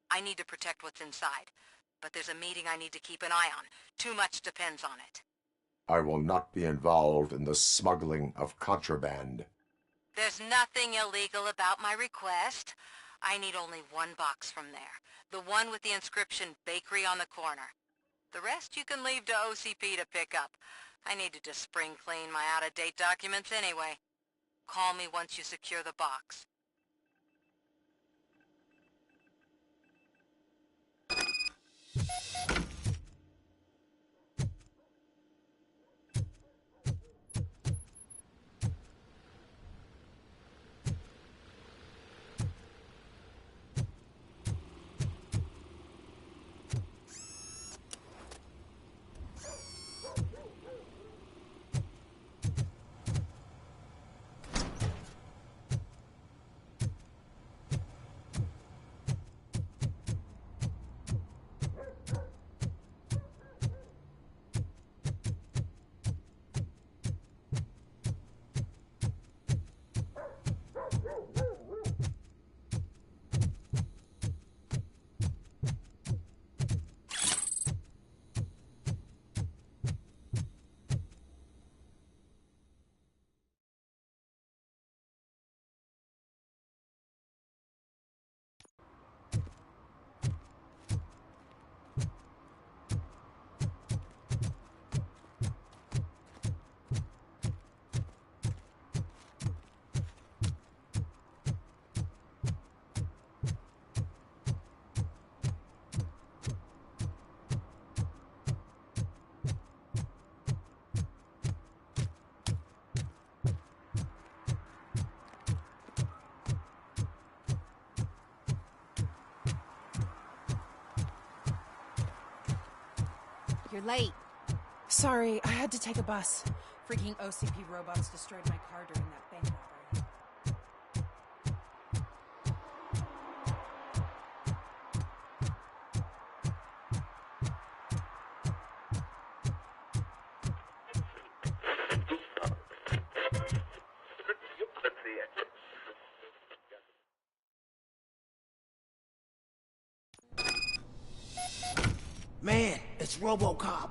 I need to protect what's inside, but there's a meeting I need to keep an eye on. Too much depends on it. I will not be involved in the smuggling of contraband. There's nothing illegal about my request. I need only one box from there. The one with the inscription Bakery on the corner. The rest you can leave to OCP to pick up. I need to just spring clean my out-of-date documents anyway. Call me once you secure the box. you're late. Sorry, I had to take a bus. Freaking OCP robots destroyed my car during that bank robbery. Man, it's Robocop.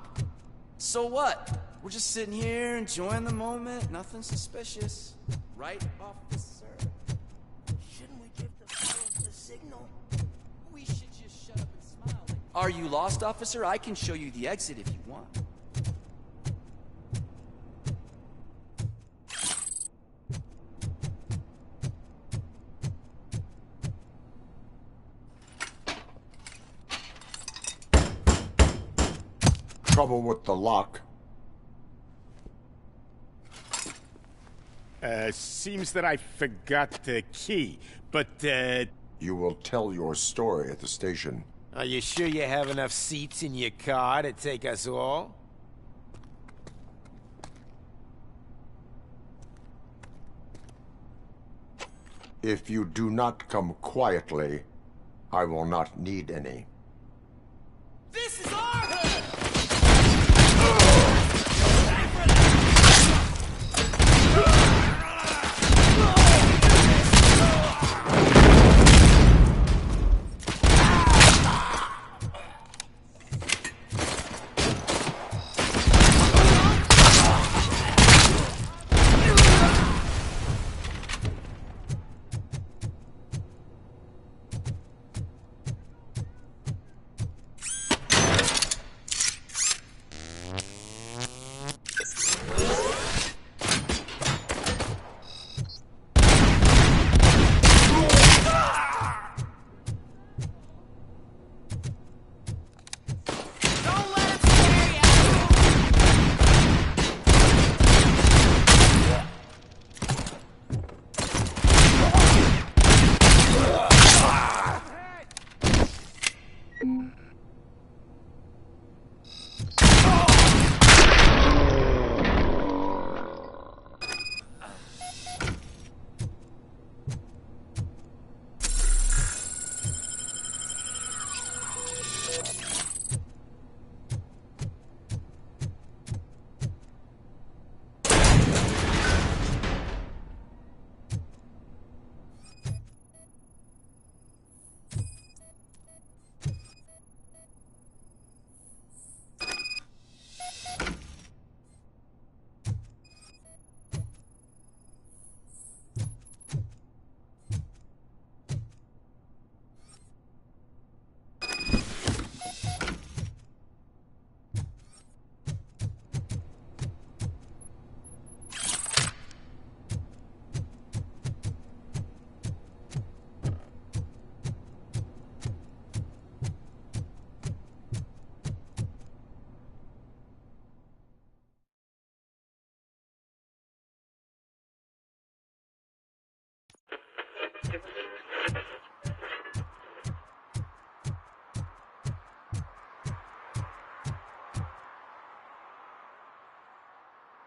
So what? We're just sitting here enjoying the moment. Nothing suspicious. Right, officer? Shouldn't we give the signal? We should just shut up and smile. Are you lost, officer? I can show you the exit if you want. Trouble with the lock. Seems that I forgot the key, but, You will tell your story at the station. Are you sure you have enough seats in your car to take us all? If you do not come quietly, I will not need any. This is our hood!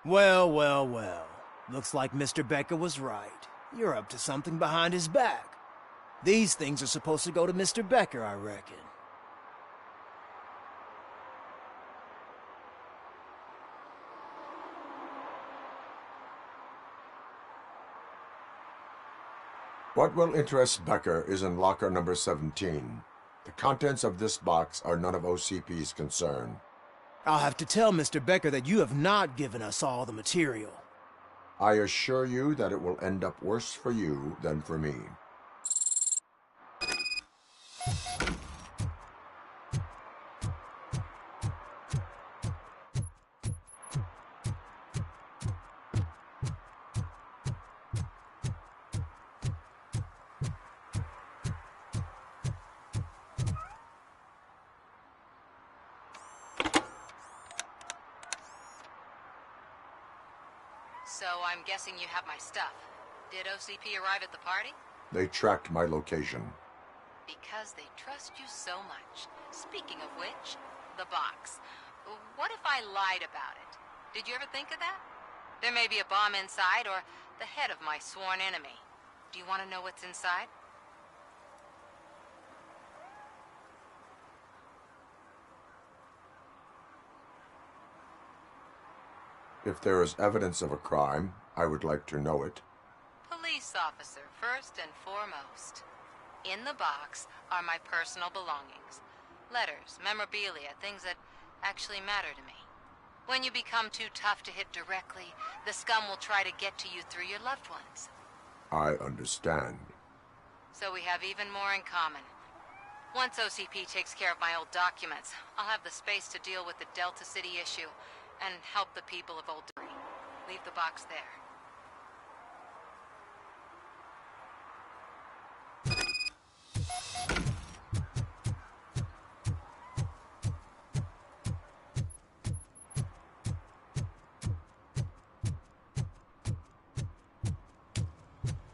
Well, well, well. Looks like Mr. Becker was right. You're up to something behind his back. These things are supposed to go to Mr. Becker, I reckon. What will interest Becker is in locker number 17. The contents of this box are none of OCP's concern. I'll have to tell Mr. Becker that you have not given us all the material. I assure you that it will end up worse for you than for me. So I'm guessing you have my stuff. Did OCP arrive at the party? They tracked my location. Because they trust you so much. Speaking of which, the box. What if I lied about it? Did you ever think of that? There may be a bomb inside, or the head of my sworn enemy. Do you want to know what's inside? If there is evidence of a crime, I would like to know it. Police officer, first and foremost. In the box are my personal belongings. Letters, memorabilia, things that actually matter to me. When you become too tough to hit directly, the scum will try to get to you through your loved ones. I understand. So we have even more in common. Once OCP takes care of my old documents, I'll have the space to deal with the Delta City issue and help the people of Old Derry. Leave the box there.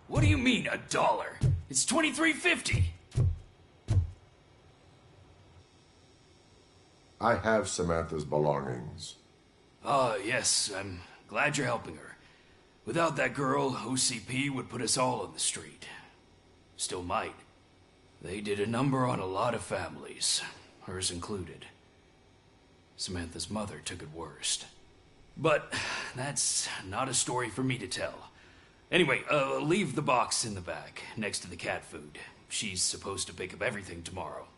What do you mean, $1? It's $23.50. I have Samantha's belongings. Yes, I'm glad you're helping her. Without that girl, OCP would put us all on the street. Still might. They did a number on a lot of families, hers included. Samantha's mother took it worst. But that's not a story for me to tell. Anyway, leave the box in the back, next to the cat food. She's supposed to pick up everything tomorrow.